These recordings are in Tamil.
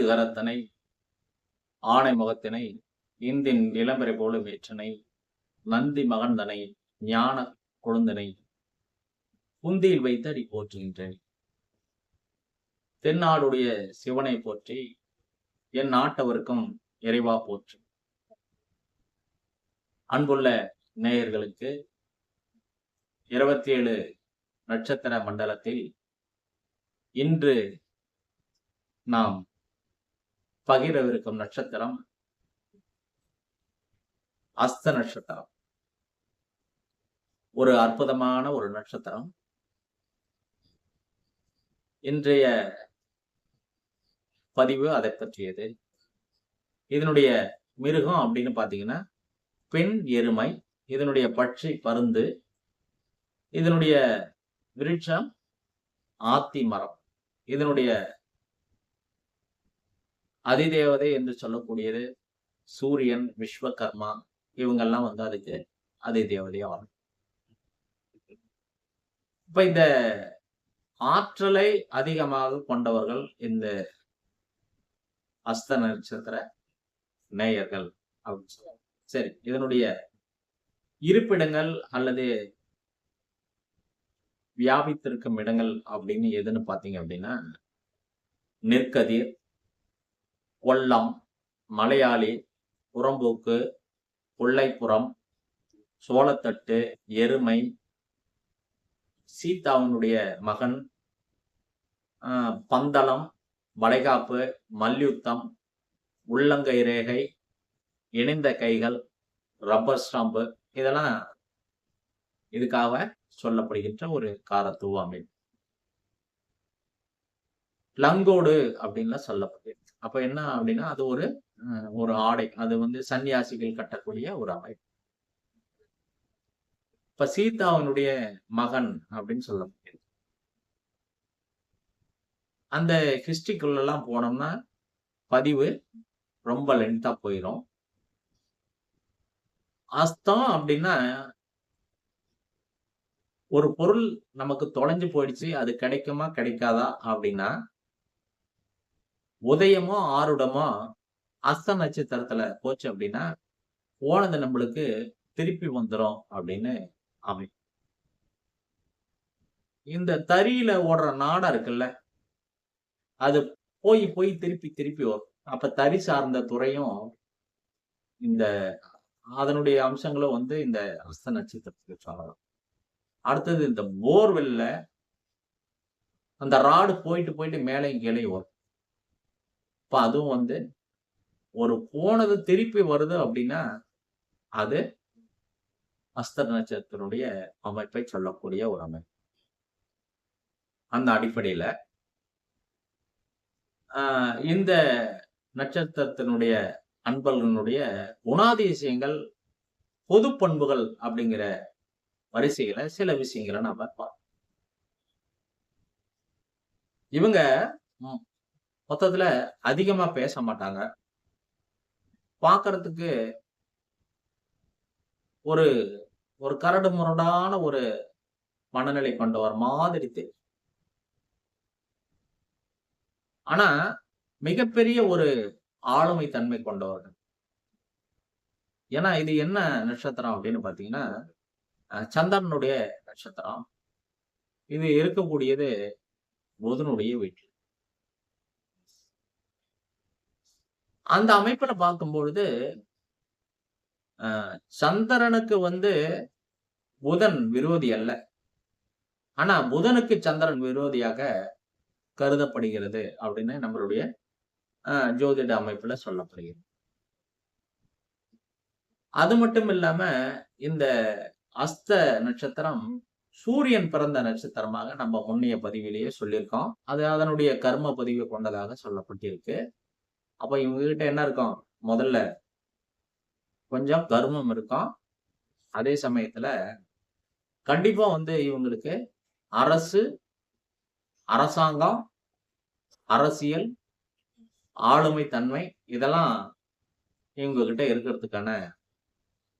கரத்தனை ஆணை முகத்தினை இந்தின் இளம்பரை போல வேற்றனை நந்தி மகந்தனை ஞான கொழுந்தனை குந்தியில் வைத்து அடி போற்றுகின்றேன். தென்னாடுடைய சிவனை போற்றி என் நாட்டவருக்கும் இறைவா போற்று. அன்புள்ள நேயர்களுக்கு 27 நட்சத்திர மண்டலத்தில் இன்று நாம் பகிரவிருக்கும் நட்சத்திரம் அஸ்த நட்சத்திரம். ஒரு அற்புதமான ஒரு நட்சத்திரம். இன்றைய பதிவு அதை பற்றியது. இதனுடைய மிருகம் அப்படின்னு பாத்தீங்கன்னா பெண் எருமை. இதனுடைய பட்சி பருந்து. இதனுடைய விருட்சம் ஆத்தி மரம். இதனுடைய அதிதேவதை என்று சொல்லக்கூடியது சூரியன், விஸ்வகர்மா. இவங்கெல்லாம் அதுக்கு அதிதேவதையா வரும். இப்ப இந்த ஆற்றலை அதிகமாக கொண்டவர்கள் இந்த அஸ்த நட்சத்திர நேயர்கள் அப்படின்னு சொல்லுவாங்க. சரி, இதனுடைய இருப்பிடங்கள் அல்லது வியாபித்திருக்கும் இடங்கள் அப்படின்னு எதுன்னு பாத்தீங்க அப்படின்னா நெற்கதிர், கொல்லம், மலையாளி, புறம்போக்கு, கொள்ளைப்புறம், சோளத்தட்டு, எருமை, சீதாவினுடைய மகன், பந்தளம், வளைகாப்பு, மல்யுத்தம், உள்ளங்கை ரேகை, இணைந்த கைகள், ரப்பர் ஸ்டாம்பு, இதெல்லாம் இதுக்காக சொல்லப்படுகின்ற ஒரு காரத்துவ அமைப்பு. லங்கோடு அப்படின்லாம் சொல்லப்படுது. அப்ப என்ன அப்படின்னா அது ஒரு ஆடை. அது சன்னியாசிகள் கட்டக்கூடிய ஒரு அமைப்பு. இப்ப சீதாவினுடைய மகன் அப்படின்னு சொல்லப்படுது. அந்த ஹிஸ்டரிக்குள்ள எல்லாம் போனோம்னா பதிவு ரொம்ப லென்த்தா போயிடும். அஸ்தம் அப்படின்னா ஒரு பொருள் நமக்கு தொலைஞ்சு போயிடுச்சு, அது கிடைக்குமா கிடைக்காதா அப்படின்னா உதயமோ ஆருடமோ அஸ்த நட்சத்திரத்துல போச்சு அப்படின்னா போனது நம்மளுக்கு திருப்பி வந்துடும் அப்படின்னு அமையும். இந்த தறியில ஓடுற நாடா இருக்குல்ல, அது போய் போய் திருப்பி திருப்பி வரும். அப்ப தறி சார்ந்த துறையும் இந்த அதனுடைய அம்சங்களும் இந்த அஸ்த நட்சத்திரத்துக்கு சொல்லலாம். அடுத்தது இந்த போர்வெல்ல அந்த ராடு போயிட்டு போயிட்டு மேலே கீழே வரும். இப்ப அதுவும் ஒரு போனது திருப்பி வருது அப்படின்னா அது அஸ்த நட்சத்திரனுடைய அமைப்பை சொல்லக்கூடிய ஒரு அமைப்பு. அந்த அடிப்படையில இந்த நட்சத்திரத்தினுடைய அன்பர்களுடைய குணாதிசயங்கள், பொது பண்புகள் அப்படிங்கிற வரிசையில சில விஷயங்களை நாம பார்ப்போம். இவங்க மொத்தத்துல அதிகமா பேச மாட்டாங்க. பார்க்கறதுக்கு ஒரு ஒரு கரடு முரடான ஒரு மனநிலை கொண்டவர் மாதிரி தெரியும். ஆனா மிகப்பெரிய ஒரு ஆளுமை தன்மை கொண்டவர்கள். ஏன்னா இது என்ன நட்சத்திரம் அப்படின்னு பாத்தீங்கன்னா சந்திரனுடைய நட்சத்திரம். இது இருக்கக்கூடியது புதனுடைய வீட்டில். அந்த அமைப்புல பார்க்கும் பொழுது சந்திரனுக்கு புதன் விரோதி அல்ல. ஆனா புதனுக்கு சந்திரன் விரோதியாக கருதப்படுகிறது அப்படின்னு நம்மளுடைய ஜோதிட அமைப்புல சொல்லப்படுகிறது. அது மட்டும் இல்லாம இந்த அஸ்த நட்சத்திரம் சூரியன் பிறந்த நட்சத்திரமாக நம்ம முன்னைய பதிவிலேயே சொல்லியிருக்கோம். அது அதனுடைய கர்ம பதிவு கொண்டதாக சொல்லப்பட்டிருக்கு. அப்ப இவங்க கிட்ட என்ன இருக்கும்? முதல்ல கொஞ்சம் கர்மம் இருக்கும். அதே சமயத்துல கண்டிப்பா இவங்களுக்கு அரசு, அரசாங்கம், அரசியல், ஆளுமை தன்மை இதெல்லாம் இவங்க கிட்ட இருக்கிறதுக்கான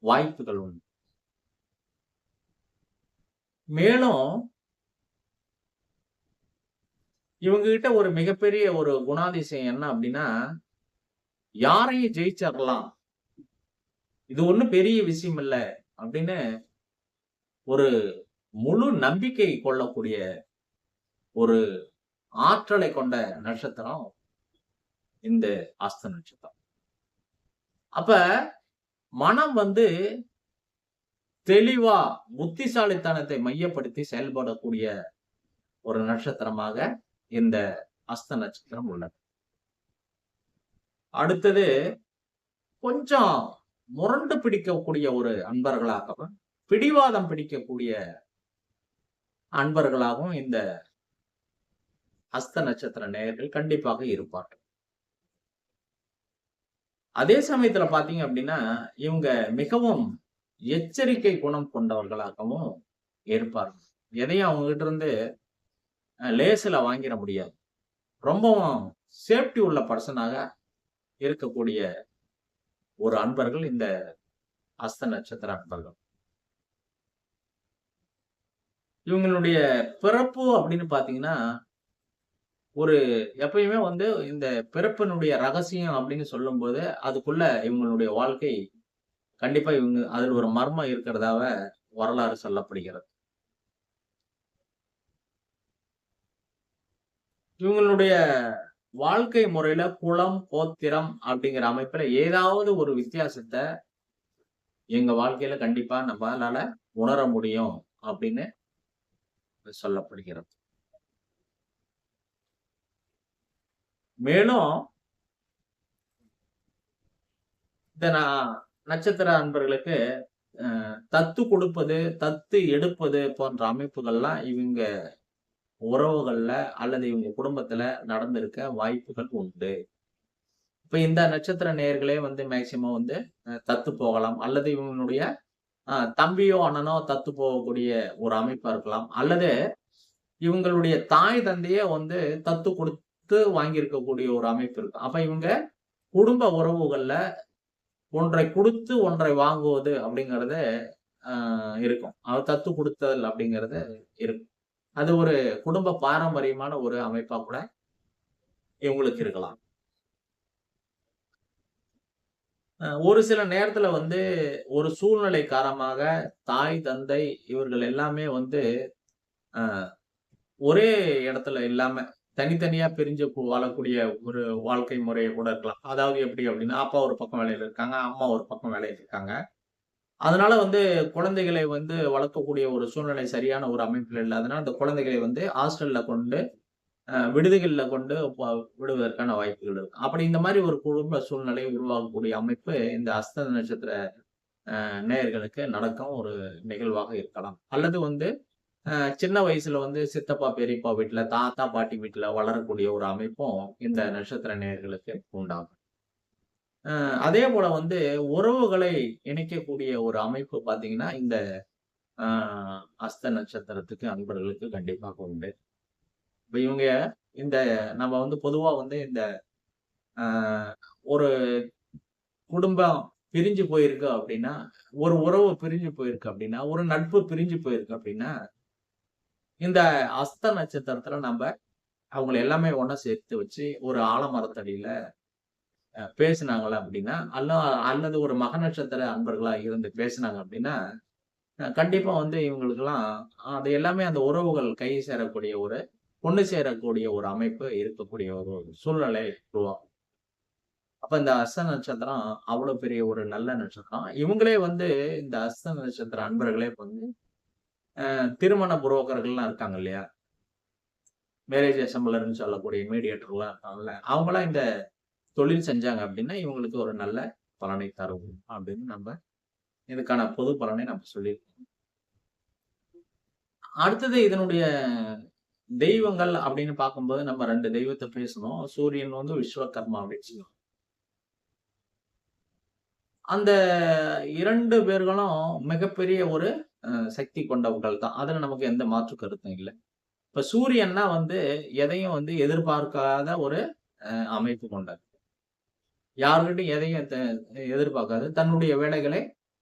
வாய்ப்புகள் உண்டு. மேலும் இவங்க கிட்ட ஒரு மிகப்பெரிய ஒரு குணாதிசயம் என்ன அப்படின்னா, யாரையும் ஜெயிச்சிடலாம். இது ஒண்ணும் பெரிய விஷயம் இல்ல அப்படின்னு ஒரு முழு நம்பிக்கை கொள்ளக்கூடிய ஒரு ஆற்றலை கொண்ட நட்சத்திரம் இந்த அஸ்த நட்சத்திரம். அப்ப மனம் வந்து தெளிவா புத்திசாலித்தனத்தை மையப்படுத்தி செயல்படக்கூடிய ஒரு நட்சத்திரமாக இந்த அஸ்த நட்சத்திரம் உள்ளது. அடுத்தது கொஞ்சம் முரண்டு பிடிக்கக்கூடிய ஒரு அன்பர்களாகவும், பிடிவாதம் பிடிக்கக்கூடிய அன்பர்களாகவும் இந்த அஸ்த நட்சத்திர நேயர்கள் கண்டிப்பாக இருப்பார்கள். அதே சமயத்துல பாத்தீங்க அப்படின்னா, இவங்க மிகவும் எச்சரிக்கை குணம் கொண்டவர்களாகவும் இருப்பார்கள். எதையும் அவங்க கிட்ட இருந்து லேசுல வாங்கிட முடியாது. ரொம்பவும் சேஃப்டி உள்ள பர்சனாக இருக்கக்கூடிய ஒரு அன்பர்கள் இந்த அஸ்த நட்சத்திர அன்பர்கள். இவங்களுடைய பிறப்பு அப்படின்னு பாத்தீங்கன்னா, ஒரு எப்பயுமே வந்து இந்த பிறப்பினுடைய ரகசியம் அப்படின்னு சொல்லும்போது, அதுக்குள்ள இவங்களுடைய வாழ்க்கை கண்டிப்பா இவங்க அதில் ஒரு மர்மம் இருக்கிறதாக வரலாறு சொல்லப்படுகிறது. இவங்களுடைய வாழ்க்கை முறையில குலம், கோத்திரம் அப்படிங்கிற அமைப்புல ஏதாவது ஒரு வித்தியாசத்த எங்க வாழ்க்கையில கண்டிப்பா நம்மளால உணர முடியும் அப்படின்னு சொல்லப்படுகிறது. மேலும் இந்த நட்சத்திர அன்பர்களுக்கு தத்து கொடுப்பது, தத்து எடுப்பது போன்ற அமைப்புகள்லாம் இவங்க உறவுகள்ல அல்லது இவங்க குடும்பத்துல நடந்திருக்க வாய்ப்புகள் உண்டு. இப்ப இந்த நட்சத்திர நேயர்களே வந்து மேக்சிமம் வந்து தத்து போகலாம். அல்லது இவங்களுடைய தம்பியோ, அண்ணனோ தத்து போகக்கூடிய ஒரு அமைப்பா இருக்கலாம். அல்லது இவங்களுடைய தாய் தந்தையே வந்து தத்து கொடுத்து வாங்கியிருக்கக்கூடிய ஒரு அமைப்பு இருக்கும். அப்ப இவங்க குடும்ப உறவுகள்ல ஒன்றை குடுத்து ஒன்றை வாங்குவது அப்படிங்கிறது இருக்கும். தத்து குடுத்தல் அப்படிங்கிறது இருக்கும். அது ஒரு குடும்ப பாரம்பரியமான ஒரு அமைப்பா கூட இவங்களுக்கு இருக்கலாம். ஒரு சில நேரத்துல வந்து ஒரு சூழ்நிலை காரணமாக தாய், தந்தை இவர்கள் எல்லாமே வந்து அ ஒரே இடத்துல இல்லாம தனித்தனியா பிரிஞ்சு வாழக்கூடிய ஒரு வாழ்க்கை முறைய கூட இருக்கலாம். அதாவது எப்படி அப்படின்னா, அப்பா ஒரு பக்கம் வேலையில இருக்காங்க, அம்மா ஒரு பக்கம் வேலையில இருக்காங்க. அதனால வந்து குழந்தைகளை வந்து வளர்க்கக்கூடிய ஒரு சூழ்நிலை சரியான ஒரு அமைப்பில இல்லாதனால, அந்த குழந்தைகளை வந்து ஹாஸ்டல்ல கொண்டு விடுதிகள்ல கொண்டு விடுவதற்கான வாய்ப்புகள் இருக்கு. அப்படி இந்த மாரி ஒரு குடும்ப சூழ்நிலை உருவாகக்கூடிய அமைப்பு இந்த அஸ்த நட்சத்திர நேயர்களுக்கு நடக்கும் ஒரு நிகழ்வாக இருக்கலாம். அல்லது வந்து சின்ன வயசுல வந்து சித்தப்பா, பெரியப்பா வீட்ல, தாத்தா, பாட்டி வீட்ல வளரக்கூடிய ஒரு அமைப்பும் இந்த நட்சத்திர நேயர்களுக்கு உண்டாகும். அதே போல வந்து உறவுகளை இணைக்கக்கூடிய ஒரு அமைப்பு பார்த்தீங்கன்னா, இந்த அ அஸ்த நட்சத்திரத்துக்கு அன்பர்களுக்கு கண்டிப்பாக உண்டு. இப்ப இவங்க இந்த நம்ம வந்து பொதுவா வந்து இந்த அ ஒரு குடும்பம் பிரிஞ்சு போயிருக்கு அப்படின்னா, ஒரு உறவு பிரிஞ்சு போயிருக்கு அப்படின்னா, ஒரு நட்பு பிரிஞ்சு போயிருக்கு அப்படின்னா, இந்த அஸ்த நட்சத்திரத்துல நம்ப அவங்கள எல்லாமே ஒண்ணா சேர்த்து வச்சு ஒரு ஆலமரத்தடியில பேசுனாங்களா அப்படின்னா, அல்லது ஒரு மக நட்சத்திர அன்பர்களா இருந்து பேசுனாங்க அப்படின்னா, கண்டிப்பா வந்து இவங்களுக்கெல்லாம் அது எல்லாமே அந்த உறவுகள் கை சேரக்கூடிய ஒரு ஒண்ணு சேரக்கூடிய ஒரு அமைப்பு இருக்கக்கூடிய ஒரு சூழ்நிலை உருவாகும். அப்ப இந்த அஸ்த நட்சத்திரம் அவ்வளவு பெரிய ஒரு நல்ல நட்சத்திரம். இவங்களே வந்து இந்த அஸ்த நட்சத்திர அன்பர்களே வந்து திருமண புரோக்கர்கள்லாம் இருக்காங்க இல்லையா? மேரேஜ் அசெம்பிளர்ன்னு சொல்லக்கூடிய மீடியேட்டர்லாம் இருக்காங்கல்ல. அவங்கலாம் இந்த தொழில் செஞ்சாங்க அப்படின்னா, இவங்களுக்கு ஒரு நல்ல பலனை தரும் அப்படின்னு நம்ம இதுக்கான பொது பலனை நம்ம சொல்லியிருக்கோம். அடுத்தது இதனுடைய தெய்வங்கள் அப்படின்னு பார்க்கும்போது நம்ம 2 தெய்வத்த பேசணும். சூரியன் வந்து விஸ்வகர்மா அப்படின்னு சொல்லுவோம். அந்த 2 பேர்களும் மிகப்பெரிய ஒரு சக்தி கொண்டவர்கள் தான். அதுல நமக்கு எந்த மாற்று கருத்தும் இல்ல. இப்ப சூரியன்னா வந்து எதையும் வந்து எதிர்பார்க்காத ஒரு அமைப்பு கொண்டது. யார்கிட்டயும் எதையும் எதிர்பார்க்காது. தன்னுடைய வேலைகளை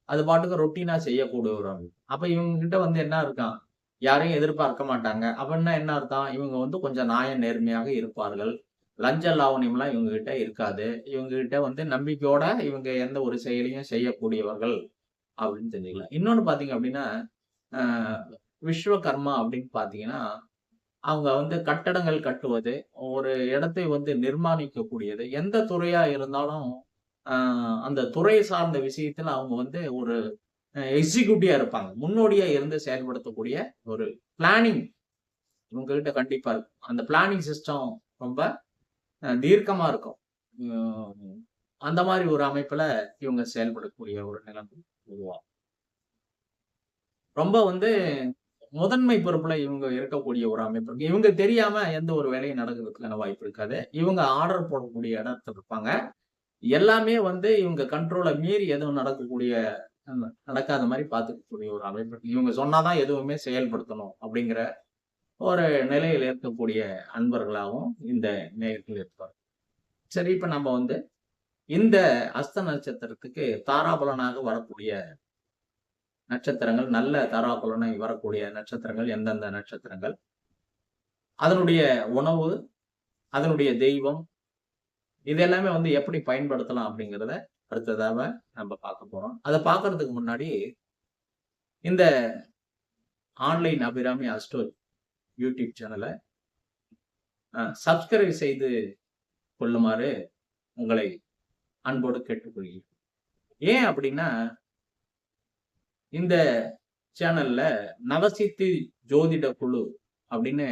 அது பாட்டுக்கு ரொட்டீனா செய்யக்கூடிய ஒரு அமைப்பு. அப்ப இவங்க கிட்ட வந்து என்ன இருக்கான்? யாரையும் எதிர்பார்க்க மாட்டாங்க. அப்படின்னா என்ன அர்த்தம்? இவங்க வந்து கொஞ்சம் நியாய நேர்மையாக இருப்பார்கள். லஞ்ச லாவணியம்லாம் இவங்க கிட்ட இருக்காது. இவங்க கிட்ட வந்து நம்பிக்கையோட இவங்க எந்த ஒரு செயலையும் செய்யக்கூடியவர்கள் அப்படின்னு தெரிஞ்சுக்கலாம். இன்னொன்னு பார்த்தீங்க அப்படின்னா, அ விஸ்வகர்மா அப்படின்னு பார்த்தீங்கன்னா, அவங்க வந்து கட்டடங்கள் கட்டுவது, ஒரு இடத்தை வந்து நிர்மாணிக்கக்கூடியது, எந்த துறையா இருந்தாலும், அ அந்த துறை சார்ந்த விஷயத்துல அவங்க வந்து ஒரு எக்ஸிக்யூட்டிவா இருப்பாங்க. முன்னோடியா இருந்து செயல்படுத்தக்கூடிய ஒரு பிளானிங் இவங்ககிட்ட கண்டிப்பா இருக்கும். அந்த பிளானிங் சிஸ்டம் ரொம்ப தீர்க்கமா இருக்கும். ம் அந்த மாரி ஒரு அமைப்புல இவங்க செயல்படக்கூடிய ஒரு நிலைமை உருவாகும். ரொம்ப வந்து முதன்மை பொறுப்புல இவங்க இருக்கக்கூடிய ஒரு அமைப்பு இருக்கு. இவங்க தெரியாம எந்த ஒரு வேலையும் நடக்கிறதுக்கான வாய்ப்பு இருக்காது. இவங்க ஆர்டர் போடக்கூடிய இடத்துல இருப்பாங்க. எல்லாமே வந்து இவங்க கண்ட்ரோல மீறி எதுவும் நடக்கக்கூடிய நடக்காத மாரி பார்த்துக்கக்கூடிய ஒரு அமைப்பு இருக்கு. இவங்க சொன்னா தான் எதுவுமே செயல்படுத்தணும் அப்படிங்கிற ஒரு நிலையில இருக்கக்கூடிய அன்பர்களாகவும் இந்த நேயர்கள் இருப்பார். சரி, இப்ப நம்ம வந்து இந்த அஸ்த நட்சத்திரத்துக்கு தாராபலனாக வரக்கூடிய நட்சத்திரங்கள், நல்ல தாராபலனை வரக்கூடிய நட்சத்திரங்கள் எந்தெந்த நட்சத்திரங்கள்? அதனுடைய உணவு, அதனுடைய தெய்வம், இது எல்லாமே வந்து எப்படி பயன்படுத்தலாம் அப்படிங்கிறத அடுத்ததாக நம்ம பார்க்க போறோம். அத பார்க்கறதுக்கு முன்னாடி இந்த ஆன்லைன் அபிராமி அஸ்ட்ரோ யூடியூப் சேனல சப்ஸ்கிரைப் செய்து கொள்ளுமாறு உங்களை அன்போடு கேட்டுக்கொள்கிறேன். ஏன் அப்படின்னா, இந்த சேனல்ல நவசித்தி ஜோதிட குழு அப்படின்னு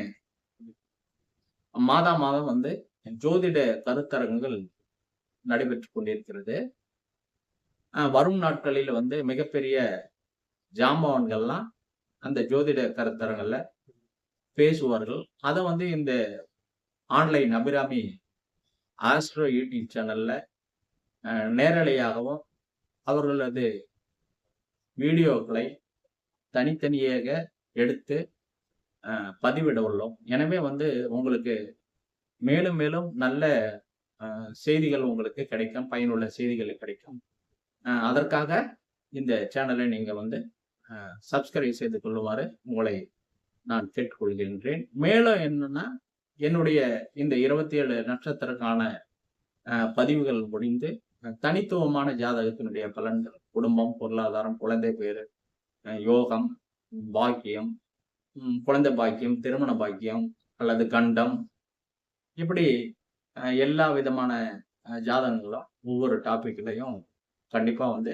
மாதா மாதம் வந்து ஜோதிட கருத்தரங்குகள் நடைபெற்றுக் கொண்டிருக்கிறது. வரும் நாட்களில் வந்து மிகப்பெரிய ஜாம்பவான்கள்லாம் அந்த ஜோதிட கருத்தரங்கள்ல பேசுவார்கள். அத வந்து இந்த ஆன்லைன் அபிராமி ஆஸ்ட்ரோ யூடியூப் சேனல்ல நேரலையாகவும், அவர்களது வீடியோக்களை தனித்தனியாக எடுத்து பதிவிட உள்ளோம். எனவே வந்து உங்களுக்கு மேலும் மேலும் நல்ல செய்திகள் உங்களுக்கு கிடைக்கும். பயனுள்ள செய்திகள் கிடைக்கும். அதற்காக இந்த சேனலை நீங்க வந்து சப்ஸ்கிரைப் செய்து கொள்ளுமாறு உங்களை நான் கேட்டுக்கொள்கின்றேன். மேலும் என்னன்னா, என்னுடைய இந்த 27 நட்சத்திரக்கான பதிவுகள் முடிந்து தனித்துவமான ஜாதகத்தினுடைய பலன்கள், குடும்பம், பொருளாதாரம், குழந்தை பேரு, யோகம், பாக்கியம், குழந்தை பாக்கியம், திருமண பாக்கியம் அல்லது கண்டம், இப்படி எல்லா விதமான ஜாதகங்களும் ஒவ்வொரு டாபிக்லயும் கண்டிப்பா வந்து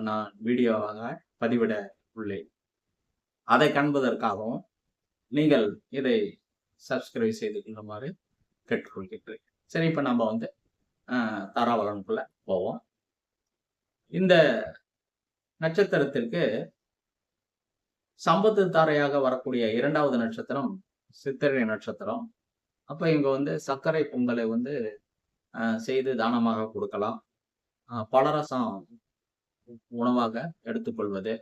நான் வீடியோவாக பதிவிட உள்ளேன். அதை காண்பதற்காகவும் நீங்கள் இதை சப்ஸ்கிரைப் செய்து கொள்ளுமாறு கேட்டுக்கொள்கின்றேன். சரி, இப்ப நம்ம வந்து தாராபலனுக்குள்ள போவோம். இந்த நட்சத்திரத்திற்கு சம்பத்து தாரையாக வரக்கூடிய 2வது நட்சத்திரம் சித்திரை நட்சத்திரம். அப்ப இங்க வந்து சர்க்கரை பொங்கலை வந்து செய்து தானமாக கொடுக்கலாம். பலரசம் உணவாக எடுத்துக்கொள்வது.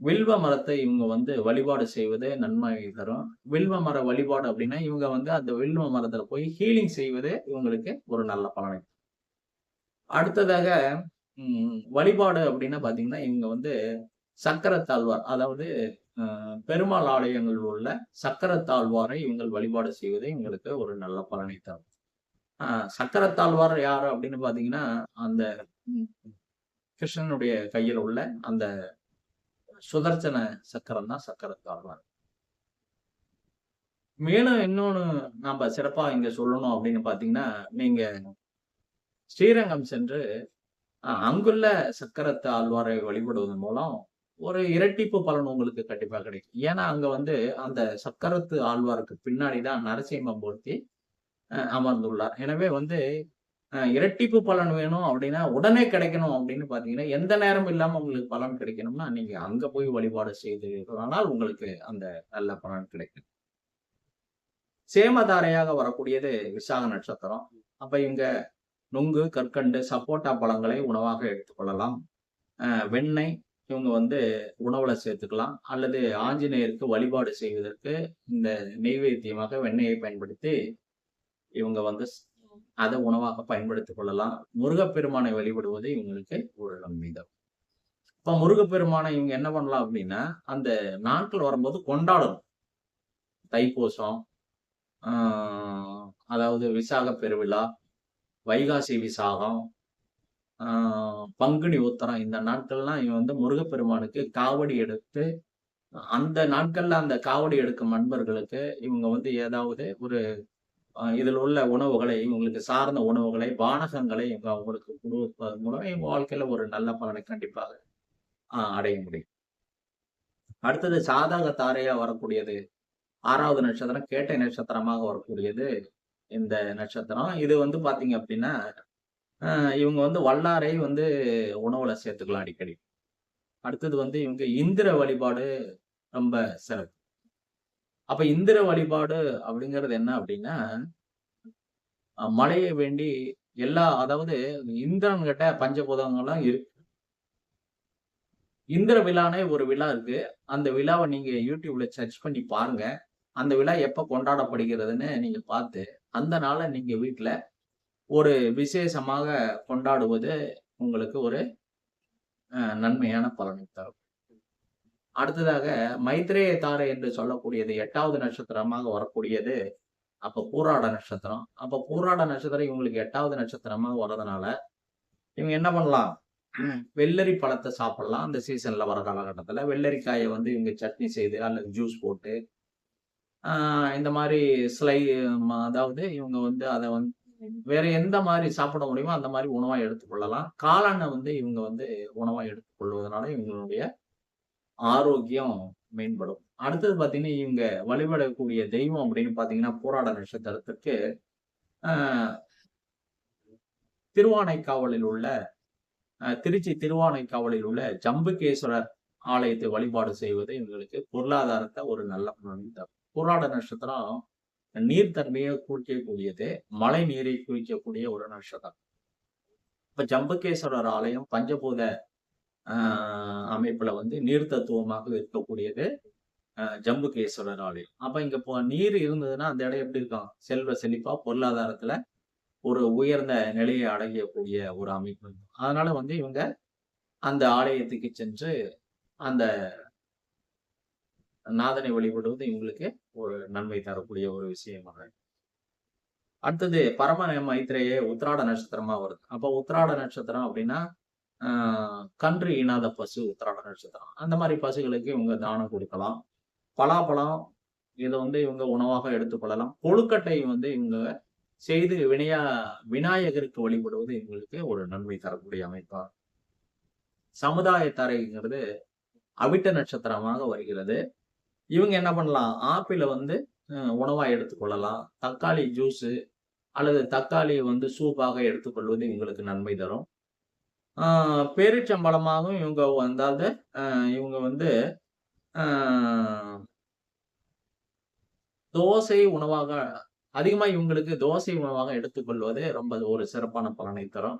வில்வ மரத்தை இவங்க வந்து வழிபாடு செய்வது நன்மை தரும். வில்வ மர வழிபாடு அப்படின்னா, இவங்க வந்து அந்த வில்வ மரத்துல போய் ஹீலிங் செய்வது இவங்களுக்கு ஒரு நல்ல பலனை. அடுத்ததாக வழிபாடு அப்படின்னா பாத்தீங்கன்னா, இவங்க வந்து சக்கரத்தாழ்வார், அதாவது பெருமாள் ஆலயங்களில் உள்ள சக்கரத்தாழ்வாரை இவங்கள் வழிபாடு செய்வது இவங்களுக்கு ஒரு நல்ல பலனை தரும். சக்கரத்தாழ்வார் யாரு அப்படின்னு பாத்தீங்கன்னா, அந்த கிருஷ்ணனுடைய கையில் உள்ள அந்த சுதர்சன சக்கரம் தான் சக்கரத்தாழ்வார். மேலும் இன்னொன்னு நாம சிறப்பா இங்க சொல்லணும் அப்படின்னு பாத்தீங்கன்னா, நீங்க ஸ்ரீரங்கம் சென்று அங்குள்ள சக்கரத்து ஆழ்வாரை வழிபடுவதன் மூலம் ஒரு இரட்டிப்பு பலன் உங்களுக்கு கண்டிப்பா கிடைக்கும். ஏன்னா அங்க வந்து அந்த சக்கரத்து ஆழ்வாருக்கு பின்னாடி தான் நரசிம்மமூர்த்தி அமர்ந்துள்ளார். எனவே வந்து இரட்டிப்பு பலன் வேணும் அப்படின்னா, உடனே கிடைக்கணும் அப்படின்னு பாத்தீங்கன்னா, எந்த நேரமும் இல்லாம உங்களுக்கு பலன் கிடைக்கணும்னா, நீங்க அங்க போய் வழிபாடு செய்தீர்களானால் உங்களுக்கு அந்த நல்ல பலன் கிடைக்கும். சேமதாரையாக வரக்கூடியது விசாக நட்சத்திரம். அப்ப இங்க நுங்கு, கற்கண்டு, சப்போட்டா பழங்களை உணவாக எடுத்துக்கொள்ளலாம். வெண்ணெய் இவங்க வந்து உணவுல சேர்த்துக்கலாம். அல்லது ஆஞ்சநேயருக்கு வழிபாடு செய்வதற்கு இந்த நெய்வேத்தியமாக வெண்ணெயை பயன்படுத்தி இவங்க வந்து அதை உணவாக பயன்படுத்திக் கொள்ளலாம். முருகப்பெருமானை வழிபடுவது இவங்களுக்கு ஒரு நன்மை தரும். இப்ப முருகப்பெருமானை இவங்க என்ன பண்ணலாம் அப்படின்னா, அந்த நாட்கள் வரும்போது கொண்டாடணும். தைப்பூசம், ஆ அதாவது விசாக பெருவிழா, வைகாசி விசாகம், ஆ பங்குனி உத்தரம் இந்த நாட்கள்லாம் இவன் வந்து முருகப்பெருமானுக்கு காவடி எடுத்து, அந்த நாட்கள்ல அந்த காவடி எடுக்கும் அன்பர்களுக்கு இவங்க வந்து ஏதாவது ஒரு இதில் உள்ள உணவுகளை, இவங்களுக்கு சார்ந்த உணவுகளை, பானகங்களை இவங்க அவங்களுக்கு குடுப்பதன் மூலம் இவங்க வாழ்க்கையில ஒரு நல்ல பலனை கண்டிப்பாக அடைய முடியும். அடுத்தது சாதக தாரையா வரக்கூடியது 6வது நட்சத்திரம் கேட்டை நட்சத்திரமாக வரக்கூடியது இந்த நட்சத்திரம். இது வந்து பார்த்தீங்க அப்படின்னா, இவங்க வந்து வல்லாரை வந்து உணவுல சேர்த்துக்கலாம் அடிக்கடி. அடுத்தது வந்து இவங்க இந்திர வழிபாடு ரொம்ப சிறப்பு. அப்ப இந்திர வழிபாடு அப்படிங்கிறது என்ன அப்படின்னா, மழையை வேண்டி அதாவது இந்திரன் கிட்ட பஞ்சபூதங்கள்லாம் இருக்கு. இந்திர விழானே ஒரு விழா இருக்கு. அந்த விழாவ நீங்க YouTubeல சர்ச் பண்ணி பாருங்க. அந்த விழா எப்ப கொண்டாடப்படுகிறதுன்னு நீங்க பார்த்து, அந்த நாள நீங்க வீட்ல ஒரு விசேஷமாக கொண்டாடுவது உங்களுக்கு ஒரு நன்மையான பலனை தரும். அடுத்ததாக மைத்ரேய தாரை என்று சொல்லக்கூடியது 8வது நட்சத்திரமாக வரக்கூடியது, அப்ப பூராட நட்சத்திரம். அப்ப பூராட நட்சத்திரம் இவங்களுக்கு 8வது நட்சத்திரமா வர்றதுனால, இவங்க என்ன பண்ணலாம்? வெள்ளரி பழத்த சாப்பிடலாம். அந்த சீசன்ல வர காலகட்டத்தில. வெள்ளரிக்காய வந்து இவங்க சட்னி செய்து அல்லது ஜூஸ் போட்டு, ஆ இந்த மாரி அதாவது இவங்க வந்து அத வந்து வேற எந்த மாரி சாப்பிட முடியுமோ, அந்த மாரி உணவா எடுத்துக்கொள்ளலாம். காளான வந்து இவங்க வந்து உணவா எடுத்துக்கொள்வதனால இவங்களுடைய ஆரோக்கியம் மேம்படும். அடுத்தது பார்த்தீங்கன்னா, இவங்க வழிபடக்கூடிய தெய்வம் அப்படின்னு பார்த்தீங்கன்னா, பூராட நட்சத்திரத்திற்கு அ திருவானைக்காவலில் உள்ள திருச்சி திருவானைக்காவலில் உள்ள ஜம்புகேஸ்வரர் ஆலயத்தை வழிபாடு செய்வது இவங்களுக்கு பொருளாதாரத்த ஒரு நல்ல பலனை தரும். பூராட நட்சத்திரம் நீர் தன்மையை குறிக்கக்கூடியது. மழை நீரை குறிக்கக்கூடிய ஒரு நட்சத்திரம். இப்ப ஜம்புகேஸ்வரர் ஆலயம் பஞ்சபூத அ அமைப்புல வந்து நீர் தத்துவமாக இருக்கக்கூடியது ஜம்புகேஸ்வரர் ஆலயம். அப்ப இங்க நீர் இருந்ததுன்னா, அந்த இடம் எப்படி இருக்கும்? செல்வ செழிப்பா பொருளாதாரத்துல ஒரு உயர்ந்த நிலையை அடையக்கூடிய ஒரு அமைப்பு. அதனால வந்து இவங்க அந்த ஆலயத்துக்கு சென்று அந்த நாதனை வழிபடுவது இவங்களுக்கு ஒரு நன்மை தரக்கூடிய ஒரு விஷயமாக. அடுத்தது பரம மைத்ரேய உத்திராட நட்சத்திரமா வருது. அப்ப உத்திராட நட்சத்திரம் அப்படின்னா, ஆ கன்று இனாத பசு உத்திராட நட்சத்திரம். அந்த மாரி பசுகளுக்கு இவங்க தானம் குடுக்கலாம். பலாப்பழம் இத வந்து இவங்க உணவாக எடுத்துக்கொள்ளலாம். கொழுக்கட்டை வந்து இவங்க செய்து விநாயகருக்கு வழிபடுவது இவங்களுக்கு ஒரு நன்மை தரக்கூடிய அமைப்பா. சமுதாய தாரைங்கிறது அவிட்ட நட்சத்திரமாக வருகிறது. இவங்க என்ன பண்ணலாம்? ஆப்பிள வந்து உணவா எடுத்துக்கொள்ளலாம். தக்காளி ஜூஸு அல்லது தக்காளி வந்து சூப்பாக எடுத்துக்கொள்வது இவங்களுக்கு நன்மை தரும். ஆ பேரீச்சம்பழமாகவும் இவங்க அதாவது இவங்க வந்து ஆ தோசை உணவாக அதிகமா இவங்களுக்கு தோசை உணவாக எடுத்துக்கொள்வது ரொம்ப ஒரு சிறப்பான பலனை தரும்.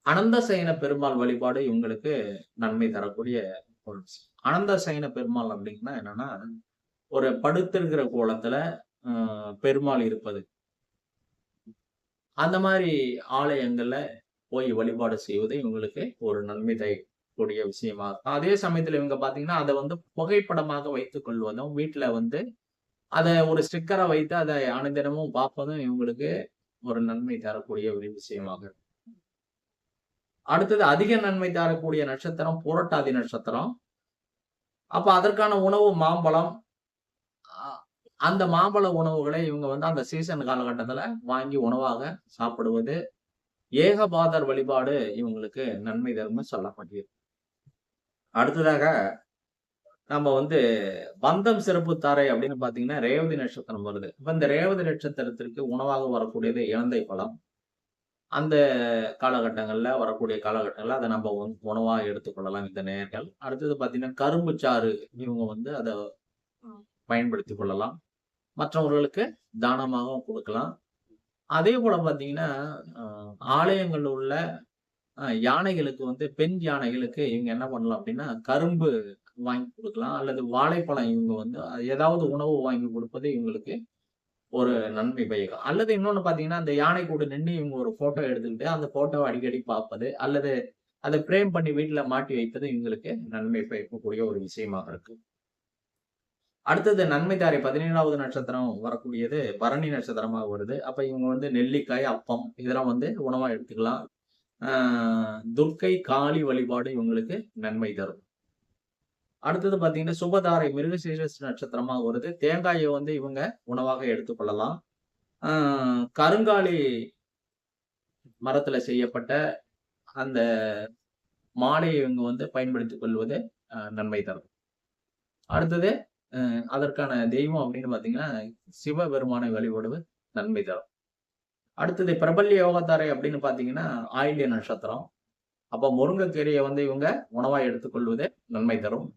அனந்த சயன பெருமாள் வழிபாடு இவங்களுக்கு நன்மை தரக்கூடிய ஒரு விஷயம். அனந்த சயன பெருமாள் அப்படின்னா என்னன்னா, ஒரு படுத்திருக்கிற கோலத்துல அ பெருமாள் இருப்பது. அந்த மாரி ஆலயங்கள்ல போய் வழிபாடு செய்வது இவங்களுக்கு ஒரு நன்மை தரக்கூடிய விஷயமா இருக்கும். அதே சமயத்துல இவங்க பார்த்தீங்கன்னா, அத வந்து புகைப்படமாக வைத்துக் கொள்வதும், வீட்ல வந்து அத ஒரு ஸ்டிக்கரா வைத்து அத அனுதினமும் பார்ப்பதும் இவங்களுக்கு ஒரு நன்மை தரக்கூடிய ஒரு விஷயமாக இருக்கும். அடுத்தது அதிக நன்மை தரக்கூடிய நட்சத்திரம் புரட்டாதி நட்சத்திரம். அப்ப அதற்கான உணவு மாம்பழம். அ அந்த மாம்பழ உணவுகளை இவங்க வந்து அந்த சீசன் காலகட்டத்தில வாங்கி உணவாக சாப்பிடுவது, ஏகபாதர் வழிபாடு இவங்களுக்கு நன்மை தரும்னு சொல்லப்படுகிறது. அடுத்ததாக நம்ம வந்து பந்தம் சிறப்பு தாரை அப்படின்னு பார்த்தீங்கன்னா, ரேவதி நட்சத்திரம் வருது. இப்ப இந்த ரேவதி நட்சத்திரத்திற்கு உணவாக வரக்கூடியது இலந்தை பழம். அந்த காலகட்டங்கள்ல வரக்கூடிய காலகட்டங்கள்ல அத நம்ம உணவா எடுத்துக்கொள்ளலாம் இந்த நேயர்கள். அடுத்தது பார்த்தீங்கன்னா, கரும்பு சாறு இவங்க வந்து அத பயன்படுத்திக் கொள்ளலாம். மற்றவர்களுக்கு தானமாகவும் குடுக்கலாம். அதேபோல பார்த்தீங்கன்னா, அ ஆலயங்கள்ல உள்ள யானைகளுக்கு வந்து பெண் யானைகளுக்கு இவங்க என்ன பண்ணலாம் அப்டின்னா, கரும்பு வாங்கி குடுக்கலாம். அல்லது வாழைப்பழம் இவங்க வந்து ஏதாவது உணவு வாங்கி குடுப்பது இவங்களுக்கு ஒரு நன்மை பயக்கும். அல்லது இன்னொன்னு பார்த்தீங்கன்னா, அந்த யானை கூட நின்னு இவங்க ஒரு ஃபோட்டோ எடுத்துக்கிட்டு, அந்த ஃபோட்டோவ அடிக்கடி பார்ப்பது. அல்லது அதை ஃப்ரேம் பண்ணி வீட்ல மாட்டி வைப்பது இவங்களுக்கு நன்மை பயக்கக்கூடிய ஒரு விஷயமாக இருக்கு. அடுத்தது நன்மைதாரை 17வது நட்சத்திரம் வரக்கூடியது பரணி நட்சத்திரமா வருது. அப்ப இவங்க வந்து நெல்லிக்காய், அப்பம் இதெல்லாம் வந்து உணவா எடுத்துக்கலாம். ஆ துர்க்கை, காளி வழிபாடு இவங்களுக்கு நன்மை தரும். அடுத்தது பார்த்தீங்கன்னா, சுபதாரை மிருகசீரிஷ நட்சத்திரமா வருது. தேங்காய வந்து இவங்க உணவாக எடுத்துக்கொள்ளலாம். ஆ கருங்காலி மரத்துல செய்யப்பட்ட அந்த மாலையை இவங்க வந்து பயன்படுத்திக் கொள்வது நன்மை தரும். அடுத்தது அதற்கான தெய்வம் அப்படின்னு பார்த்தீங்கன்னா, சிவபெருமானை வழிபடுவது நன்மை தரும். அடுத்தது பிரபல்ய யோகத்தாரை அப்படின்னு பார்த்தீங்கன்னா, ஆயில்ய நட்சத்திரம். அப்ப முருங்கைக்கீரையை வந்து இவங்க உணவா எடுத்துக்கொள்வது நன்மை தரும்.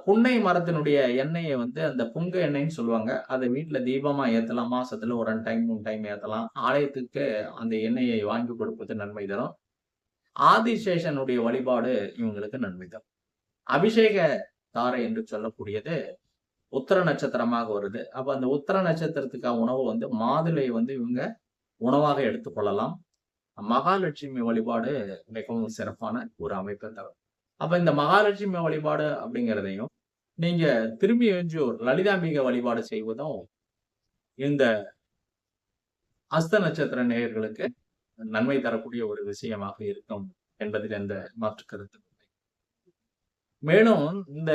புன்னை மரத்தினுடைய எண்ணெயை வந்து அந்த புங்க எண்ணெய்ன்னு சொல்லுவாங்க. அத வீட்ல தீபமா ஏத்தலாம். மாசத்துல ஒரு 2 டைம், 3 டைம் ஏத்தலாம். ஆலயத்துக்கு அந்த எண்ணெயை வாங்கி கொடுப்பது நன்மை தரும். ஆதிசேஷனுடைய வழிபாடு இவங்களுக்கு நன்மை தரும். அபிஷேக தாரை என்று சொல்லக்கூடியது உத்திர நட்சத்திரமாக வருது. அப்ப அந்த உத்திர நட்சத்திரத்துக்கான உணவு வந்து மாதுளை வந்து இவங்க உணவாக எடுத்துக்கொள்ளலாம். மகாலட்சுமி வழிபாடு மிகவும் சிறப்பான ஒரு அமைப்பை தரும். அப்ப இந்த மகாலட்சுமி வழிபாடு அப்படிங்கிறதையும் நீங்க திருமியஞ்சூர் லலிதாம்பிகை வழிபாடு செய்வதும் இந்த அஸ்த நட்சத்திர நேயர்களுக்கு நன்மை தரக்கூடிய ஒரு விஷயமாக இருக்கும் என்பதில் எந்த மாற்று கருத்து இல்லை. மேலும் இந்த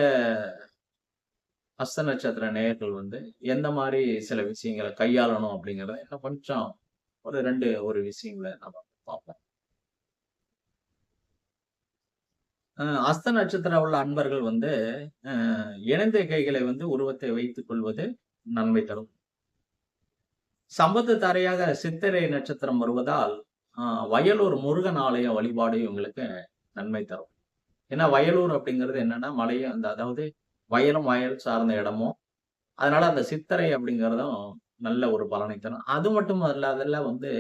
அஸ்த நட்சத்திர நேயர்கள் வந்து எந்த மாதிரி சில விஷயங்களை கையாளணும் அப்படிங்கிறத இன்னும் கொஞ்சம் ஒரு விஷயங்களை நம்ம பார்ப்போம். அஸ்த நட்சத்திரம் உள்ள அன்பர்கள் வந்து இணைந்த கைகளை வந்து உருவத்தை வைத்துக் கொள்வது நன்மை தரும். சம்பத்து தாரையாக சித்திரை நட்சத்திரம் வருவதால் வயலூர் முருகன் ஆலய வழிபாடு இவங்களுக்கு நன்மை தரும். ஏன்னா வயலூர் அப்படிங்கிறது என்னன்னா மலையும் அதாவது வயலும் வயல் சார்ந்த இடமும், அதனால அந்த சித்திரை அப்படிங்கிறதும் நல்ல ஒரு பலனை தரும். அது மட்டும் இல்லாதல்ல வந்து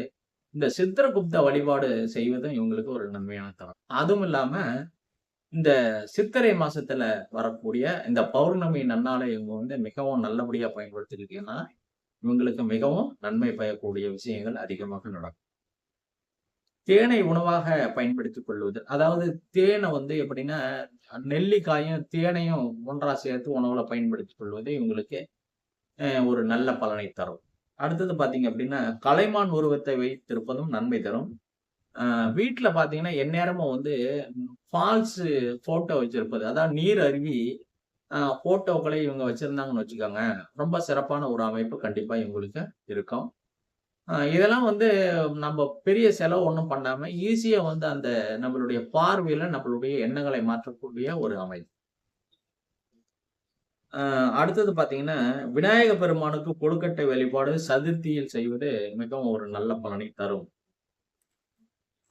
இந்த சித்திரகுப்த வழிபாடு செய்வதும் இவங்களுக்கு ஒரு நன்மையான தரும். அதுவும் இல்லாம இந்த சித்திரை மாசத்துல வரக்கூடிய இந்த பௌர்ணமி நன்னாளை இவங்க வந்து மிகவும் நல்லபடியா பயன்படுத்திருக்கீங்கன்னா இவங்களுக்கு மிகவும் நன்மை பயக்கூடிய விஷயங்கள் அதிகமாக நடக்கும். தேனை உணவாக பயன்படுத்திக் கொள்வது, அதாவது தேனை வந்து எப்படின்னா நெல்லிக்காயும் தேனையும் ஒன்றா சேர்த்து உணவுல பயன்படுத்திக் கொள்வது இவங்களுக்கு ஒரு நல்ல பலனை தரும். அடுத்தது பாத்தீங்க அப்படின்னா கலைமான் உருவத்தை வைத்திருப்பதும் நன்மை தரும். வீட்டுல பாத்தீங்கன்னா எந்நேரமும் வந்து ஃபால்ஸ் போட்டோ வச்சிருப்பது, அதாவது நீர் அருவி போட்டோக்களை இவங்க வச்சிருந்தாங்கன்னு வச்சுக்கோங்க, ரொம்ப சிறப்பான ஒரு அமைப்பு கண்டிப்பா இவங்களுக்கு இருக்கும். இதெல்லாம் வந்து நம்ம பெரிய செலவு ஒண்ணும் பண்ணாம ஈஸியா வந்து அந்த நம்மளுடைய பார்வையில நம்மளுடைய எண்ணங்களை மாற்றக்கூடிய ஒரு அமைப்பு. அடுத்தது பாத்தீங்கன்னா விநாயக பெருமானுக்கு கொழுக்கட்டை வழிபாடு சதுர்த்தியில் செய்வது மிகவும் ஒரு நல்ல பலனை தரும்.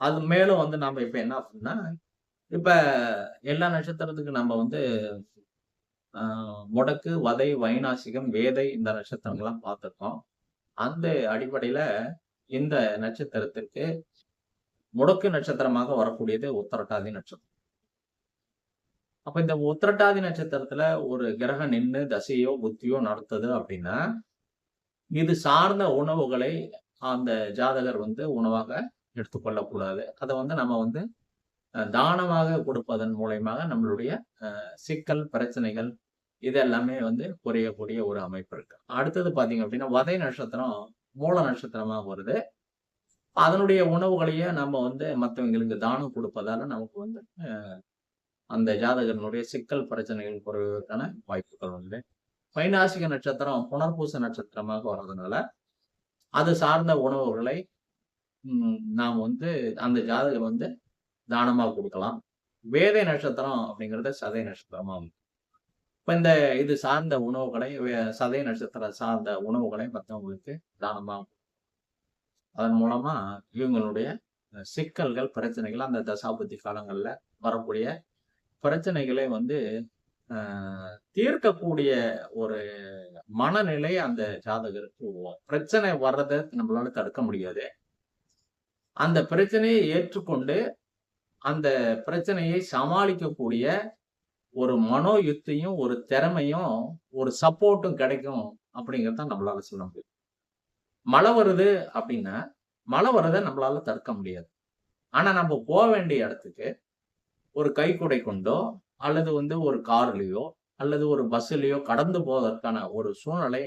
அது மேலும் வந்து நாம இப்ப என்ன பண்ணா, இப்ப எல்லா நட்சத்திரத்துக்கும் நம்ம வந்து முடக்கு, வதை, வைநாசிகம், வேதை இந்த நட்சத்திரங்கள்லாம் பார்த்திருக்கோம். அந்த அடிப்படையில இந்த நட்சத்திரத்திற்கு முடக்கு நட்சத்திரமாக வரக்கூடியது உத்திரட்டாதி நட்சத்திரம். அப்ப இந்த உத்திரட்டாதி நட்சத்திரத்துல ஒரு கிரகம் நின்னு தசையோ புத்தியோ நடத்துது அப்படின்னா இது சார்ந்த உணவுகளை அந்த ஜாதகர் வந்து உணவாக எடுத்துக்கொள்ளக்கூடாது. அதை வந்து நம்ம வந்து தானமாக கொடுப்பதன் மூலயமாக நம்மளுடைய சிக்கல் பிரச்சனைகள் இது எல்லாமே வந்து குறையக்கூடிய ஒரு அமைப்பு இருக்கு. அடுத்தது பாத்தீங்க அப்படின்னா வதை நட்சத்திரம் மூல நட்சத்திரமாக வருது. அதனுடைய உணவுகளையே நம்ம வந்து மற்றவங்களுக்கு தானம் கொடுப்பதால நமக்கு வந்து அந்த ஜாதகனுடைய சிக்கல் பிரச்சனைகள் குறைவதற்கான வாய்ப்புகள் உண்டு. வைநாசிக நட்சத்திரம் புனர்பூச நட்சத்திரமாக வர்றதுனால அது சார்ந்த உணவுகளை நாம் வந்து அந்த ஜாதகர் வந்து தானமா கொடுக்கலாம். வேதை நட்சத்திரம் அப்படிங்கிறது சதய நட்சத்திரமா இப்ப இந்த இது சார்ந்த உணவுகளை சதய நட்சத்திரம் சார்ந்த உணவுகளை மற்றவங்களுக்கு தானமா அதன் மூலமா இவங்களுடைய சிக்கல்கள் பிரச்சனைகள் அந்த தசாபுத்தி காலங்கள்ல வரக்கூடிய பிரச்சனைகளை வந்து தீர்க்கக்கூடிய ஒரு மனநிலை அந்த ஜாதகருக்கு பிரச்சனை வர்றதை நம்மளால தடுக்க முடியாது. அந்த பிரச்சனையை ஏற்றுக்கொண்டு அந்த பிரச்சனையை சமாளிக்கக்கூடிய ஒரு மனோ யுக்தியும் ஒரு திறமையும் ஒரு சப்போர்ட்டும் கிடைக்கும் அப்படிங்கிறத நம்மளால சொல்ல முடியும். மழை வருது அப்படின்னா மழை வரதை நம்மளால தடுக்க முடியாது. ஆனா நம்ம வேண்டிய இடத்துக்கு ஒரு கைக்குடை கொண்டோ, அல்லது ஒரு கார்லயோ, அல்லது ஒரு பஸ்ஸுலயோ கடந்து போவதற்கான ஒரு சூழ்நிலை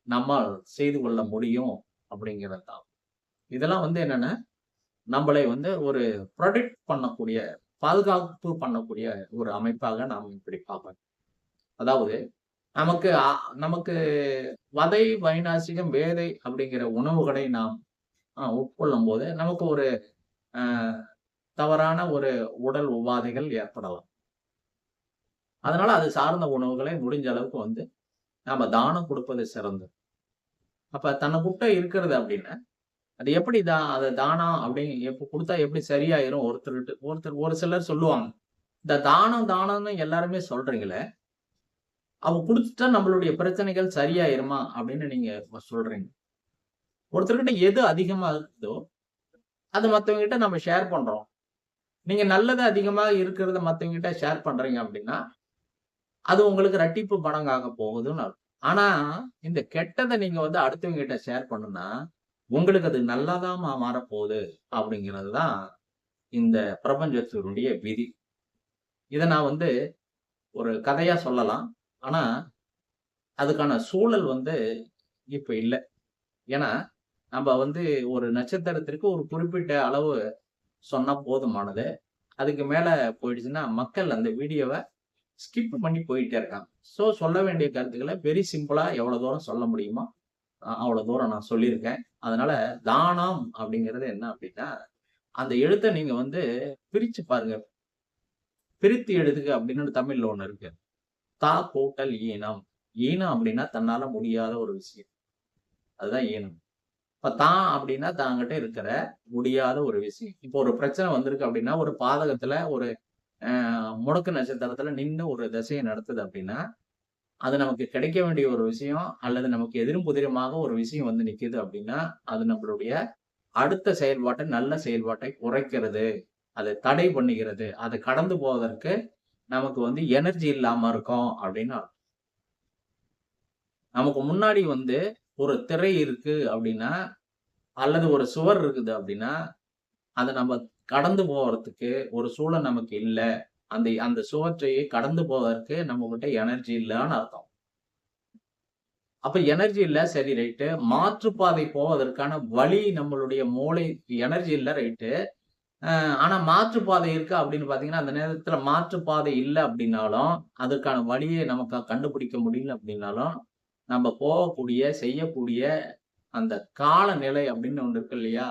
நம்மால் செய்து கொள்ள முடியும் அப்படிங்கிறது தான். இதெல்லாம் என்னன்னா, நம்மளை ஒரு புரொடெக்ட் பண்ணக்கூடிய, பாதுகாப்பு பண்ணக்கூடிய ஒரு அமைப்பாக நாம் இப்படி பார்ப்போம். அதாவது நமக்கு நமக்கு வதை, வைநாசிகம், வேதை அப்படிங்கிற உணவுகளை நாம் உட்கொள்ளும்போது நமக்கு ஒரு அ தவறான ஒரு உடல் உபாதைகள் ஏற்படலாம். அதனால அது சார்ந்த உணவுகளை முடிஞ்ச அளவுக்கு நாம தானம் கொடுப்பது சிறந்தது. அப்ப தனக்குட்ட இருக்கிறது அப்படின்னா, அது எப்படி அது தானம் அப்படின்னு குடுத்தா எப்படி சரியாயிரும் ஒரு சிலர் சொல்லுவாங்க. இந்த தானம் தானம்னு எல்லாருமே சொல்றீங்களே, அவங்க குடுத்துட்டா நம்மளுடைய பிரச்சனைகள் சரியாயிருமா அப்படின்னு நீங்க சொல்றீங்க. ஒருத்தர்கிட்ட எது அதிகமா இருக்குதோ, அத மத்தவங்ககிட்ட நம்ம ஷேர் பண்றோம். நீங்க நல்லது அதிகமா இருக்கிறத மத்தவங்ககிட்ட ஷேர் பண்றீங்க அப்படின்னா, அது உங்களுக்கு இரட்டிப்பு மடங்காக போகுதுன்னு அர்த்தம். ஆனா, இந்த கெட்டத நீங்க அடுத்தவங்க கிட்ட ஷேர் பண்ணுனா, உங்களுக்கு அது நல்லதாமா மாறப்போகுது அப்படிங்கிறது தான் இந்த பிரபஞ்சத்தினுடைய விதி. இத நான் ஒரு கதையா சொல்லலாம். ஆனா, அதுக்கான சூழல் இப்ப இல்ல. ஏன்னா, நம்ப ஒரு நட்சத்திரத்திற்கு ஒரு குறிப்பிட்ட அளவு சொன்னா போதுமானது. அதுக்கு மேல போயிடுச்சுன்னா, மக்கள் அந்த வீடியோவ ஸ்கிப் பண்ணி போயிட்டே இருக்காங்க. சொல்ல வேண்டிய கருத்துக்கள வெரி சிம்பிளா எவ்வளவு தூரம் சொல்ல முடியுமோ, அவ்வளவு தூரம் நான் சொல்லியிருக்கேன். அதனால தானம் அப்படிங்கிறது என்ன அப்படின்னா, அந்த எழுத்த நீங்க பிரிச்சு பாருங்க. பிரித்து எழுதுக அப்படின்னு தமிழ்ல ஒண்ணு இருக்கு. தா கூட்டல் ஈனம். ஈனம் அப்படின்னா தன்னால முடியாத ஒரு விஷயம். அதுதான் ஈனம். இப்ப தான் அப்படின்னா தாங்கிட்ட இருக்கிற முடியாத ஒரு விஷயம். இப்போ ஒரு பிரச்சனை வந்திருக்கு அப்படின்னா, ஒரு பாதகத்துல ஒரு முடக்கு நட்சத்திரத்துல நின்னு ஒரு திசைய நடத்துது அப்படின்னா, அது நமக்கு கிடைக்க வேண்டிய ஒரு விஷயம், அல்லது நமக்கு எதிரும் புதிருமாக ஒரு விஷயம் நிக்குது அப்படின்னா, அது நம்மளுடைய அடுத்த செயல்பாட்டை, நல்ல செயல்பாட்டை குறைக்கிறது. அதை தடை பண்ணுகிறது. அதை கடந்து போவதற்கு நமக்கு எனர்ஜி இல்லாம இருக்கும் அப்படின்னு அர்த்தம். நமக்கு முன்னாடி ஒரு திரை இருக்கு அப்படின்னா, அல்லது ஒரு சுவர் இருக்குது அப்படின்னா, அத நம்ம கடந்து போவதற்கு ஒரு சூழல் நமக்கு இல்ல. அந்த அந்த சுவற்றை கடந்து போவதற்கு நம்மகிட்ட எனர்ஜி இல்லன்னு அர்த்தம். அப்ப எனர்ஜி இல்ல, சரி ரைட்டு. மாற்றுப்பாதை போவதற்கான வழி நம்மளுடைய மூளைக்கு எனர்ஜி இல்ல, ரைட்டு. ஆனா மாற்றுப்பாதை இருக்கா அப்படின்னு பார்த்தீங்கன்னா, அந்த நேரத்துல மாற்றுப்பாதை இல்ல அப்படின்னாலும், அதற்கான வழிய நமக்கு கண்டுபிடிக்க முடியல அப்படின்னாலும், நம்ம போகக்கூடிய, செய்யக்கூடிய அந்த காலநிலை அப்படின்னு ஒண்ணு இருக்கு இல்லையா?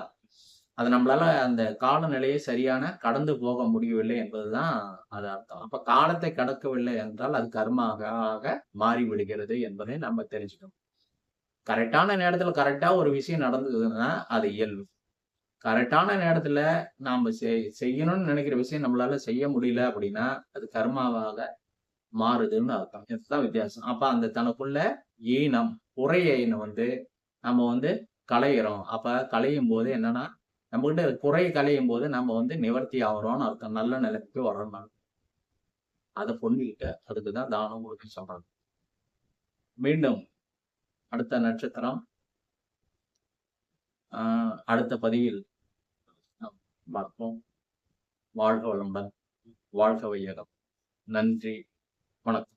அது நம்மளால அந்த காலநிலையை சரியான கடந்து போக முடியவில்லை என்பதுதான் அது அர்த்தம். அப்ப காலத்தை கடக்கவில்லை என்றால், அது கர்மாவாக மாறிவிடுகிறது என்பதை நம்ம தெரிஞ்சுக்கணும். கரெக்ட்டான நேரத்துல கரெக்ட்டா ஒரு விஷயம் நடந்ததுன்னா, அது இயல்பு. கரெக்ட்டான நேரத்துல நாம செய்யணும்னு நினைக்கிற விஷயம் நம்மளால செய்ய முடியல அப்படின்னா, அது கர்மாவாக மாறுதுன்னு அர்த்தம். இதுதான் வித்தியாசம். அப்ப அந்த தனக்குள்ள ஈனம், குறையை நம்ம களையிறோம். அப்ப களையும்போது என்னன்னா, நம்மகிட்ட குறை களையும்போது நம்ம நிவர்த்தி ஆகுறோம்னு அர்த்தம். நல்ல நிலைக்கு வர்றோம்னு அர்த்தம். அத புரிஞ்சுகிட்டு அதுக்கு தான் தானம் கொடுக்க சொல்றாங்க. மீண்டும் அடுத்த நட்சத்திரம் அடுத்த பதிவில் நாம் பார்ப்போம். வாழ்க வளமுடன். வாழ்க வையகம். நன்றி. வணக்கம்.